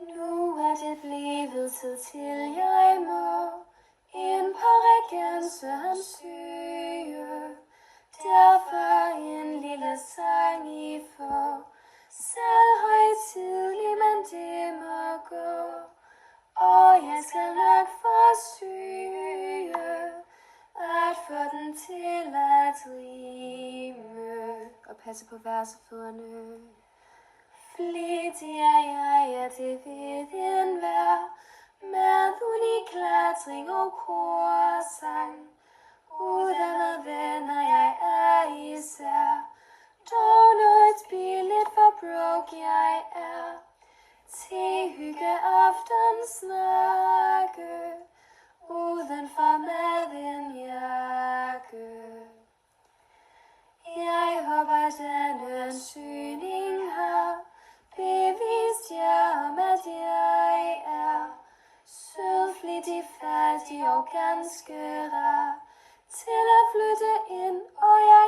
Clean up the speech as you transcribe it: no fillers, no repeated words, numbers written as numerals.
Nu er det blevet tid til, jeg må ind på regenserens søge. Derfor en lille sang I får, selv højtidlig, men det må gå. Og jeg skal nok forsøge at få den til at rime og passe på versefødderne. Flittig er jeg, ja det ved enhver, med uniklatring og korsang. Uddannet venner jeg er især, dog noget billigt for broke jeg er. Til hygge aften snakke, udenfor med en jakke. Jeg håber denne søgning har bevist jer om, at jeg er sød, flittig, fattig og ganske rar til at flytte ind, og jeg